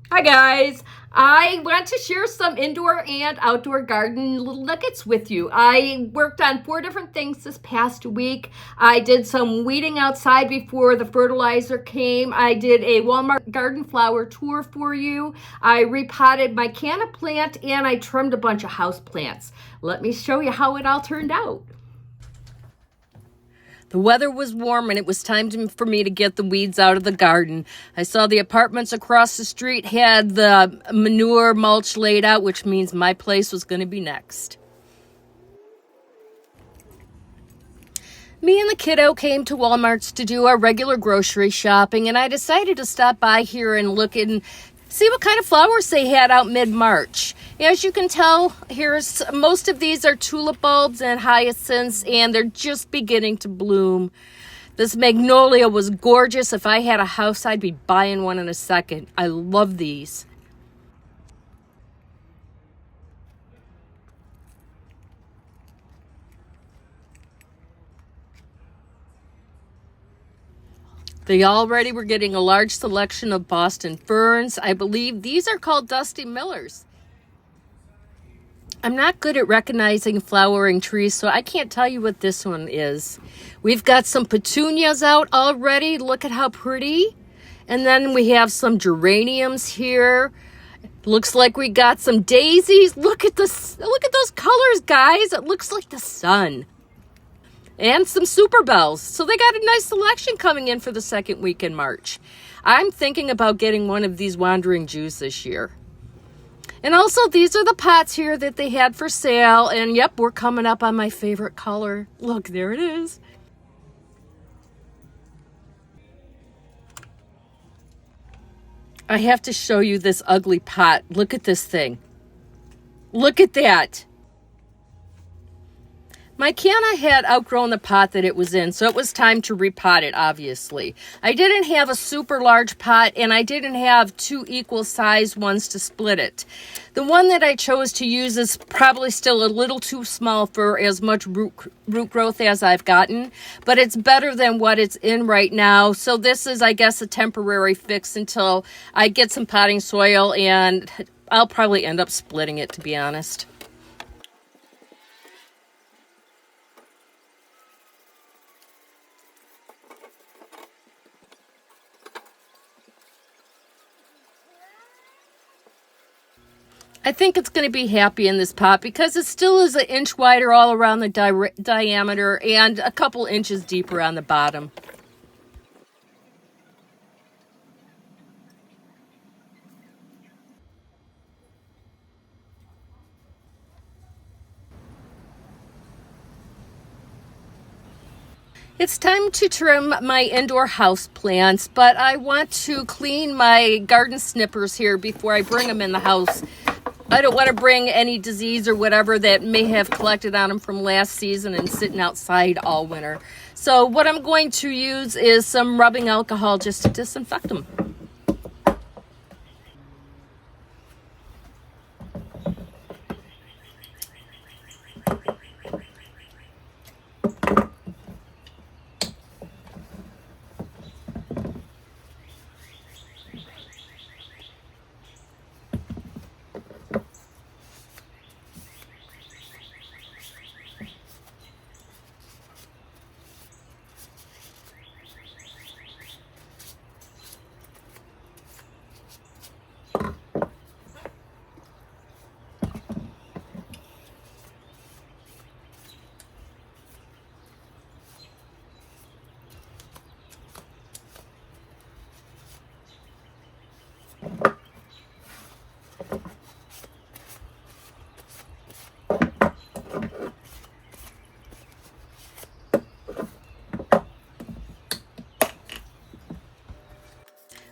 Hi guys, I want to share some indoor and outdoor garden little nuggets with you. I worked on 4 different things this past week. I did some weeding outside before the fertilizer came. I did a Walmart garden flower tour for you. I repotted my canna plant and I trimmed a bunch of house plants. Let me show you how it all turned out. The weather was warm and it was for me to get the weeds out of the garden. I saw the apartments across the street had the manure mulch laid out, which means my place was going to be next. Me and the kiddo came to Walmart's to do our regular grocery shopping, and I decided to stop by here and look and see what kind of flowers they had out mid-March. As you can tell, most of these are tulip bulbs and hyacinths, and they're just beginning to bloom. This magnolia was gorgeous. If I had a house, I'd be buying one in a second. I love these. They already were getting a large selection of Boston ferns. I believe these are called Dusty Millers. I'm not good at recognizing flowering trees, so I can't tell you what this one is. We've got some petunias out already. Look at how pretty. And then we have some geraniums here. Looks like we got some daisies. Look at those colors, guys. It looks like the sun. And some super bells. So they got a nice selection coming in for the second week in March. I'm thinking about getting one of these wandering Jews this year. And also, these are the pots here that they had for sale. And yep, we're coming up on my favorite color. Look, there it is. I have to show you this ugly pot. Look at this thing. Look at that. My canna had outgrown the pot that it was in, so it was time to repot it, obviously. I didn't have a super large pot, and I didn't have 2 equal size ones to split it. The one that I chose to use is probably still a little too small for as much root growth as I've gotten, but it's better than what it's in right now. So this is, I guess, a temporary fix until I get some potting soil, and I'll probably end up splitting it, to be honest. I think it's going to be happy in this pot because it still is 1 inch wider all around the diameter and a couple inches deeper on the bottom. It's time to trim my indoor house plants, but I want to clean my garden snippers here before I bring them in the house. I don't want to bring any disease or whatever that may have collected on them from last season and sitting outside all winter. So what I'm going to use is some rubbing alcohol just to disinfect them.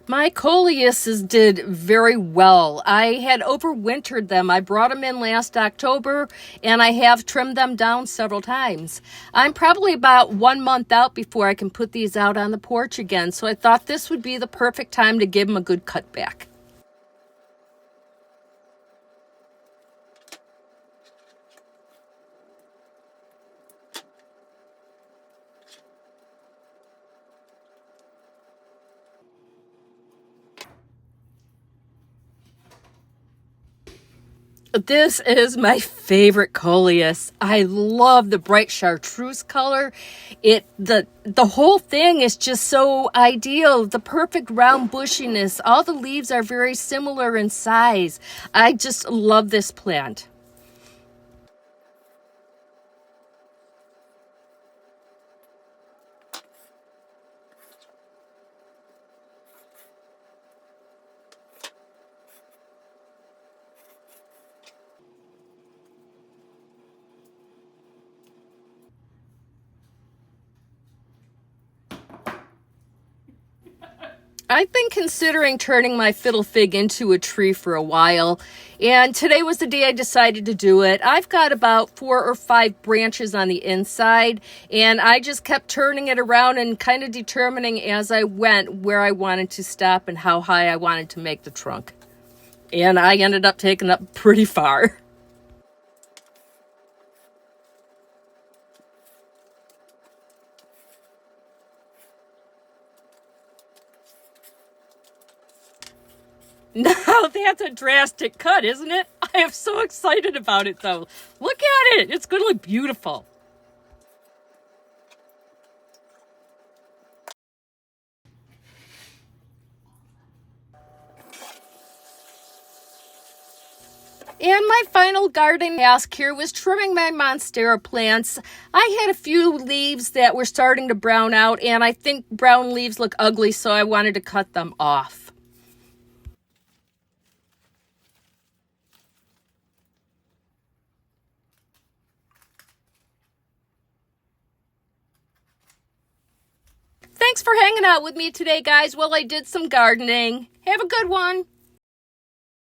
My coleuses did very well. I had overwintered them. I brought them in last October, and I have trimmed them down several times. I'm probably about 1 month out before I can put these out on the porch again, so I thought this would be the perfect time to give them a good cutback. This is my favorite coleus. I love the bright chartreuse color. The whole thing is just so ideal. The perfect round bushiness. All the leaves are very similar in size. I just love this plant. I've been considering turning my fiddle fig into a tree for a while, and today was the day I decided to do it. I've got about 4 or 5 branches on the inside, and I just kept turning it around and kind of determining as I went where I wanted to stop and how high I wanted to make the trunk. And I ended up taking up pretty far. Now that's a drastic cut, isn't it? I am so excited about it though. Look at it. It's going to look beautiful. And my final garden task here was trimming my monstera plants. I had a few leaves that were starting to brown out, and I think brown leaves look ugly, so I wanted to cut them off. Thanks for hanging out with me today, guys, while I did some gardening. Have a good one.